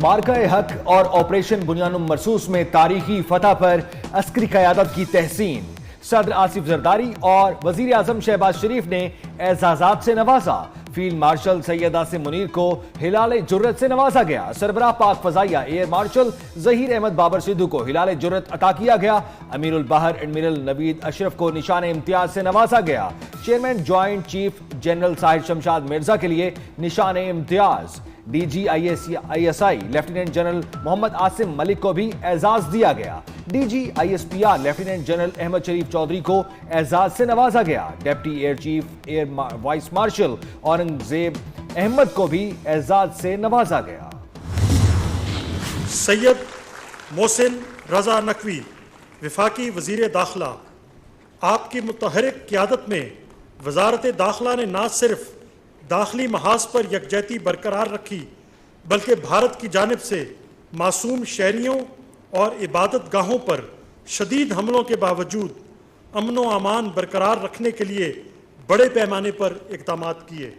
मार्का-ए-हक और ऑपरेशन बुनियानुम मरसूस में तारीखी फतह पर अस्करी क़यादत की तहसीन। सदर आसिफ जरदारी और वजीर आजम शहबाज शरीफ ने एजाजात से नवाजा। फील्ड मार्शल सैयद आसिम मुनीर को हिलाल जुर्रत से नवाजा गया। सरबराह पाक फजाइया एयर मार्शल जहीर अहमद बाबर सिद्धू को हिलाल जुर्रत अता किया गया। अमीरुल बहर एडमिरल नवीद अशरफ को निशान इम्तियाज से नवाजा गया। Chairman joint chief general Sahir Shamshad Mirza के लिए निशान इम्तियाज। DGISI lieutenant general Mohammad Asim Malik को भी एजाज दिया गया। DGISPR lieutenant general Ahmed Sharif Chaudhry को एजाज से नवाजा गया। Deputy air chief air vice marshal Aurangzeb Ahmed को भी एजाज से नवाजा गया। सैयद मोहसिन रजा नकवी वफाकी वजीर दाखिला, आपकी मुतहरिक क़यादत में वजारत दाखिला ने न सिर्फ दाखिली महाज पर यकजहती बरकरार रखी, बल्कि भारत की जानिब से मासूम शहरियों और इबादत गाहों पर शदीद हमलों के बावजूद अमन व अमान बरकरार रखने के लिए बड़े पैमाने पर इक़दामात किए।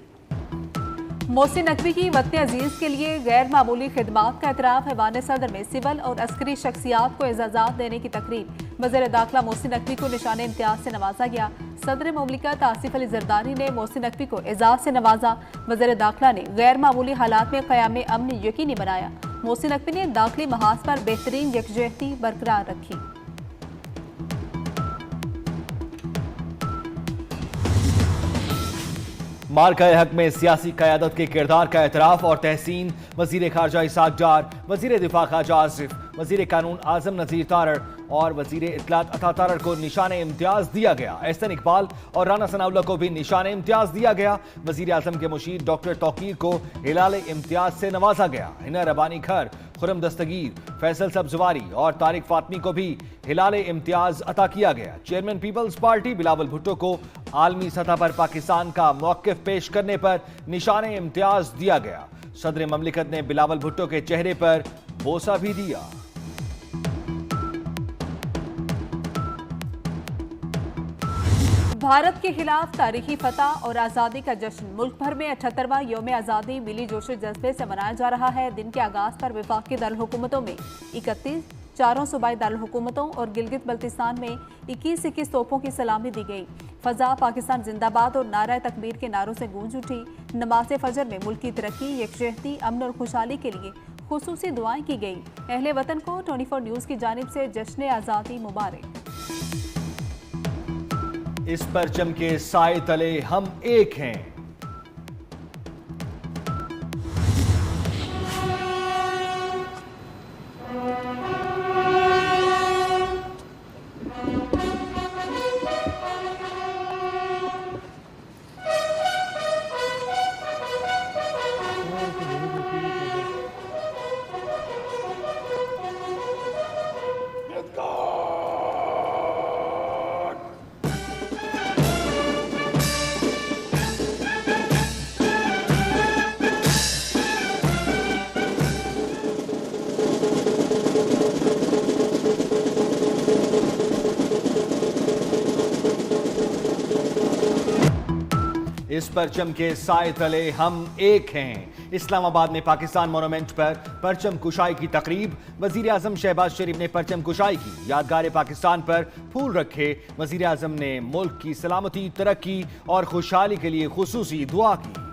मोहसिन नकवी की वतन अजीज के लिए गैर मामूली खिदमात का एतराफ़। ऐवान सदर में सिविल और अस्करी शख्सियात को एजाज़ात देने की तकरीब। वज़ीर दाखिला मोहसिन नकवी को निशान इम्तियाज से नवाजा गया। सदर मुमलिकत आसिफ अली जरदारी ने मोहसिन नकवी को एजाज से नवाजा। वज़ीर दाखिला ने गैर मामूली हालात में क़याम अमन यकीनी बनाया। मोहसिन नकवी ने दाखिली महाज पर बेहतरीन यकजहती बरकरार रखी। मार्का-ए-हक में सियासी क़यादत के किरदार का एतराफ़ और तहसीन। वज़ीर ख़ारजा इसाक डार, वज़ीर दिफ़ा ख़ाजा आसिफ, वज़ीर कानून आज़म नज़ीर तारड़ और वज़ीर इत्तलात अता तारड़ को निशान इम्तियाज़ दिया गया। एहसन इकबाल और राना सनाउल्लाह को भी निशान इम्तियाज़ दिया गया। वज़ीर आज़म के मुशीर डॉक्टर तौकीर को हिलाल इम्तियाज़ से नवाजा गया। हिना रबानी खर, खुरम दस्तगीर, फैसल सब्जवारी और तारिक फातमी को भी हिलाल इम्तियाज़ अता किया गया। Chairman peoples party Bilawal Bhutto को आलमी सतह पर पाकिस्तान का मौक़िफ़ पेश करने पर निशान इम्तियाज़ दिया गया। सदर ममलिकत ने बिलावल भुट्टो के चेहरे पर बोसा भी दिया। भारत के खिलाफ तारीखी फतह और आज़ादी का जश्न। मुल्क भर में 78वां यौम आज़ादी मिली जोश जज्बे से मनाया जा रहा है। दिन के आगाज़ पर वफाकी दारुल-हुकूमतों में 31, चारों सूबाई दारुल-हुकूमतों और गिलगित बल्तिस्तान में 21-21 तोपों की सलामी दी गई। फ़ज़ा पाकिस्तान जिंदाबाद और नारा तकबीर के नारों से गूंज उठी। नमाज फजर में मुल्क की तरक्की, यकजहती, अमन और खुशहाली के लिए खुसूसी दुआएं की गई। अहले वतन को 24 न्यूज़ की जानिब से जश्न आज़ादी मुबारक। इस परचम के साए तले हम एक हैं। इस परचम के साए तले हम एक हैं। इस्लामाबाद में पाकिस्तान मोनूमेंट पर परचम कुशाई की तकरीब। वजीर आजम शहबाज शरीफ ने परचम कुशाई की। यादगार पाकिस्तान पर फूल रखे। वजीर आजम ने मुल्क की सलामती, तरक्की और खुशहाली के लिए खुसूसी दुआ की।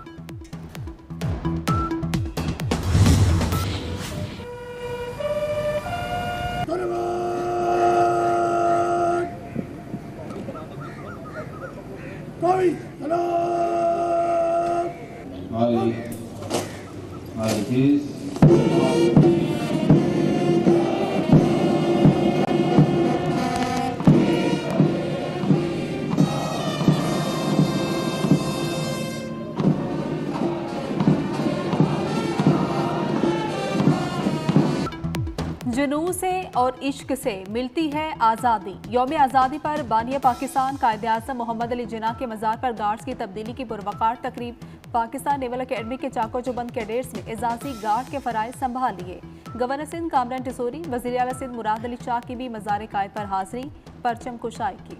जुनून से और इश्क से मिलती है आज़ादी। यौम आज़ादी पर बानिया पाकिस्तान कायदे आज़म मोहम्मद अली जिन्ना के मज़ार पर गार्ड्स की तब्दीली की पुरवकार तकरीब। पाकिस्तान नेवल अकेडमी के चाको चौबंद कैडेट्स ने एजाजी गार्ड के फ़राइज़ संभाल लिए। गवर्नर सिंध कामरान टिसोरी, वज़ीर आला सिंध मुराद अली शाह की भी मज़ार कायद पर हाज़री, परचम कुशाई की।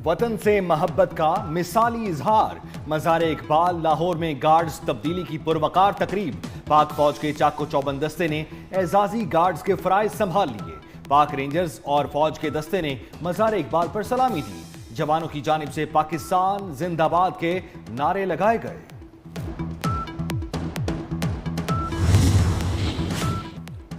वतन से मोहब्बत का मिसाली इजहार। मज़ार इकबाल लाहौर में गार्ड्स तब्दीली की पुरवकार तकरीब। पाक फौज के चाको चौबंद दस्ते ने एजाजी गार्ड्स के फराइज संभाल लिए। पाक रेंजर्स और फौज के दस्ते ने मज़ार इकबाल पर सलामी दी। जवानों की जानिब से पाकिस्तान जिंदाबाद के नारे लगाए गए।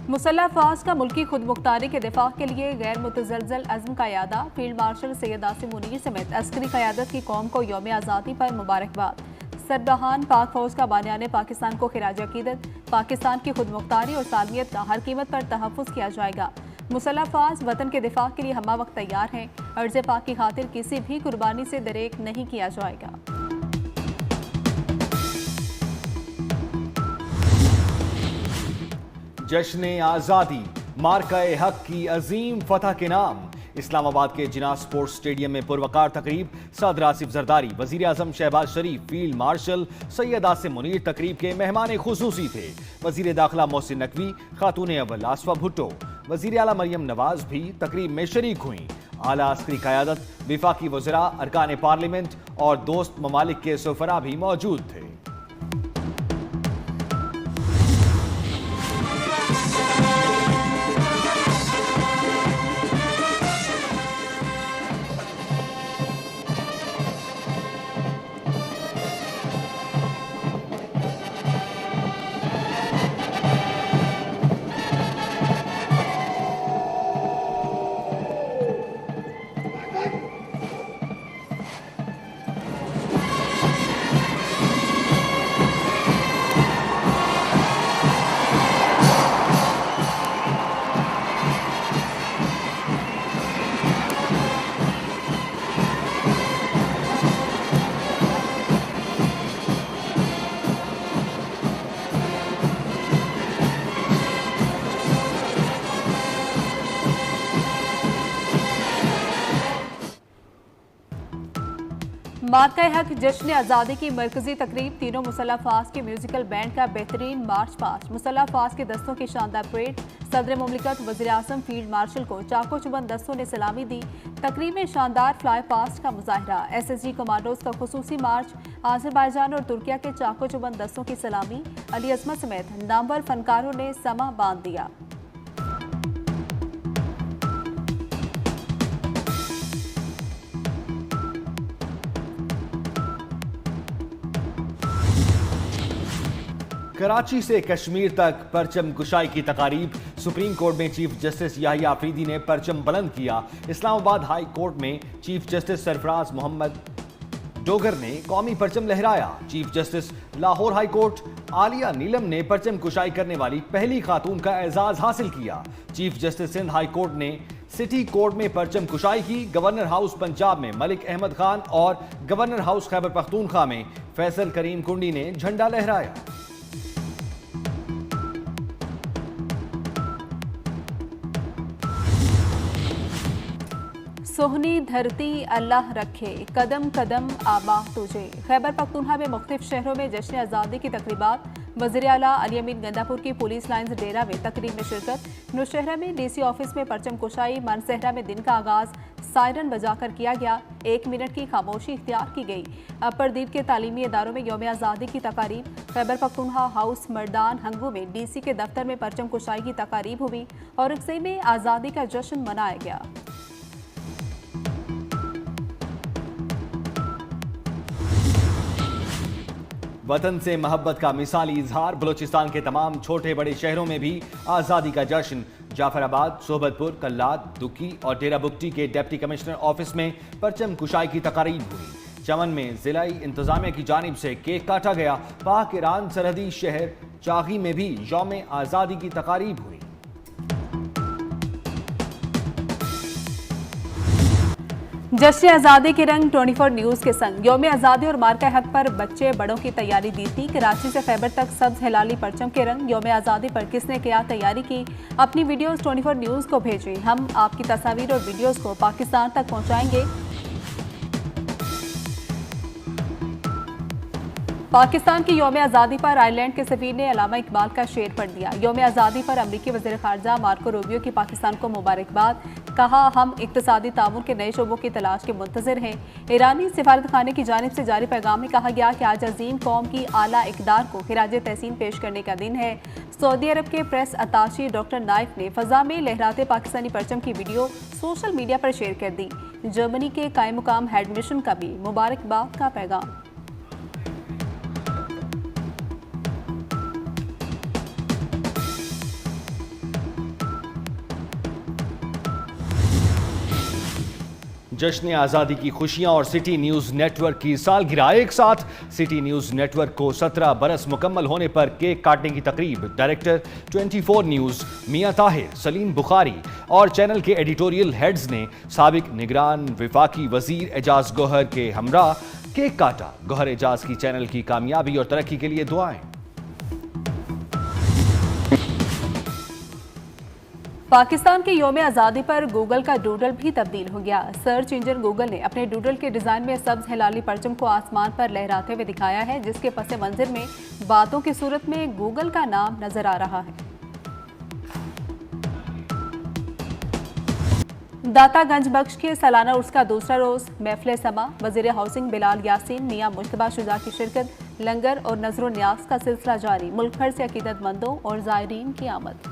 मुसल्लह अफवाज का मुल्की खुद मुख्तारी के दिफा के लिए गैर मुतज़लज़ल अज़्म का यादा। फील्ड मार्शल सैयद आसिम मुनीर समेत अस्करी क़यादत की कौम को यौम आज़ादी पर मुबारकबाद। सरबराहान पाक फौज का बानियान पाकिस्तान को खिराज अकीदत। पाकिस्तान की खुद मुख्तारी और सालमियत का हर कीमत पर तहफ़्फ़ुज़ किया जाएगा। मुसल्लह अफवाज वतन के दिफा के लिए हमा वक्त तैयार हैं। अर्ज़ पाक की खातिर किसी भी कुर्बानी से दरेक नहीं किया जाएगा। जश्न आज़ादी मार्का-ए हक की अजीम फतह के नाम। इस्लामाबाद के जिना स्पोर्ट्स स्टेडियम में पुरवकार तकरीब। सदर आसिफ जरदारी, वजीर आजम शहबाज शरीफ, फील्ड मार्शल सैयद आसिम मुनीर तकरीब के मेहमान खुसूसी थे। वजीर दाखिला मोहसिन नकवी, खातून अव्वल आसफा भुट्टो, वजीर आला मरियम नवाज भी तकरीब में शरीक हुई। आला अस्करी क़यादत, विफाकी वज़रा, अरकान पार्लियामेंट और दोस्त ममालिक के सफरा भी मौजूद थे। मार्का-ए हक जश्न आज़ादी की मरकजी तकरीब। तीनों मुसल्लह अफवाज के म्यूजिकल बैंड का बेहतरीन मार्च पास्ट। मुसल्लह अफवाज के दस्तों की शानदार परेड। सदर मुमलिकत, वज़ीर आज़म, फील्ड मार्शल को चाको चुबंद दस्तों ने सलामी दी। तकरीब में शानदार फ्लाई पास्ट का मुजाहरा। SSG कमांडोज का खुसूसी मार्च। आज़रबाईजान और तुर्किया के चाको चुबंद दस्तों की सलामी। अली अज़मत समेत नामवर फनकारों ने समा बांध दिया। कराची से कश्मीर तक परचम कुशाई की तकारीब। सुप्रीम कोर्ट में चीफ जस्टिस याहिया अफरीदी ने परचम बुलंद किया। इस्लामाबाद हाई कोर्ट में चीफ जस्टिस सरफराज मोहम्मद डोगर ने कौमी परचम लहराया। Chief justice Lahore high court आलिया नीलम ने परचम कुशाई करने वाली पहली खातून का एजाज हासिल किया। Chief justice Sindh high court ने सिटी कोर्ट में परचम कुशाई की। गवर्नर हाउस पंजाब में मलिक अहमद खान और गवर्नर हाउस खैबर पख्तूनख्वा में फैसल करीम कुंडी ने झंडा लहराया। सोहनी धरती अल्लाह रखे, कदम कदम आबा तुझे। खैबर पख्तूनख्वा में मुख्तलिफ शहरों में जश्न आज़ादी की तकरीबात। वज़ीर आला अली अमीन गंदापुर की पुलिस लाइन्स डेरा में तकरीब में शिरकत। नौशहरा में DC ऑफिस में परचम कुशाई। मानसहरा में दिन का आगाज सायरन बजाकर किया गया। 1 मिनट की खामोशी इख्तियार की गई। अपर दीद के तालीमी इदारों में यौम आज़ादी की तकारीब। खैबर पख्तूनख्वा हाउस मर्दान हंगू में DC के दफ्तर में परचम कुशाई की तकारीब हुई और इकसे में आज़ादी का जश्न मनाया गया। वतन से मोहब्बत का मिसाली इजहार। बलूचिस्तान के तमाम छोटे बड़े शहरों में भी आज़ादी का जश्न। जाफराबाद, सोबतपुर, कल्लाद, दुकी और डेरा बुगटी के डिप्टी कमिश्नर ऑफिस में परचम कुशाई की तकारीब हुई। चमन में जिलाई इंतजामिया की जानिब से केक काटा गया। पाक ईरान सरहदी शहर चागी में भी यौम आज़ादी की तकारीब हुई। जश्न आज़ादी के रंग 24 न्यूज़ के संग। यौम आज़ादी और मार्का हक पर बच्चे बड़ों की तैयारी दी थी। कराची से खैबर तक सब्ज हिलाली परचम के रंग। यौम आज़ादी पर किसने क्या तैयारी की, अपनी वीडियोस 24 न्यूज़ को भेजें। हम आपकी तस्वीर और वीडियोस को पाकिस्तान तक पहुंचाएंगे। पाकिस्तान की यौम आज़ादी पर आयरलैंड के सफीर ने अल्लामा इकबाल का शेर पढ़ दिया। यौम आज़ादी पर अमरीकी वज़ीर ख़ारजा मार्को रूबियो की पाकिस्तान को मुबारकबाद। कहा, हम इक्तिसादी ताउन के नए शोबों की तलाश के मुंतज़िर हैं। ईरानी सिफारतखाने की जानिब से जारी पैगाम में कहा गया कि आज अजीम कौम की आला इक़दार को खिराज तहसीन पेश करने का दिन है। सऊदी अरब के प्रेस अताशी डॉक्टर नाइफ ने फ़ज़ा में लहराते पाकिस्तानी परचम की वीडियो सोशल मीडिया पर शेयर कर दी। जर्मनी के कायम मुकाम हेड मिशन का भी मुबारकबाद का पैगाम। जश्न आज़ादी की खुशियां और सिटी न्यूज़ नेटवर्क की सालगिरह एक साथ। सिटी न्यूज़ नेटवर्क को 17 बरस मुकम्मल होने पर केक काटने की तकरीब डायरेक्टर 24 न्यूज़ मियां ताहिर, सलीम बुखारी और चैनल के एडिटोरियल हेड्स ने साबिक निगरान वफाकी वजीर एजाज गौहर के हमरा केक काटा। गौहर एजाज की चैनल की कामयाबी और तरक्की के लिए दुआएं। पाकिस्तान के यौम आज़ादी पर गूगल का डूडल भी तब्दील हो गया। सर्च इंजन गूगल ने अपने डूडल के डिज़ाइन में सब्ज हिलाली परचम को आसमान पर लहराते हुए दिखाया है, जिसके पस मंजिर में बातों की सूरत में गूगल का नाम नजर आ रहा है। दातागंज बख्श के सालाना उर्स का दूसरा रोज महफिल समा, वजीर हाउसिंग बिलाल यासीन मियां मुश्तबा शुजा की शिरकत, लंगर और नजर न्याज का सिलसिला जारी। मुल्क भर से अकीदतमंदों और ज़ायरीन की आमद।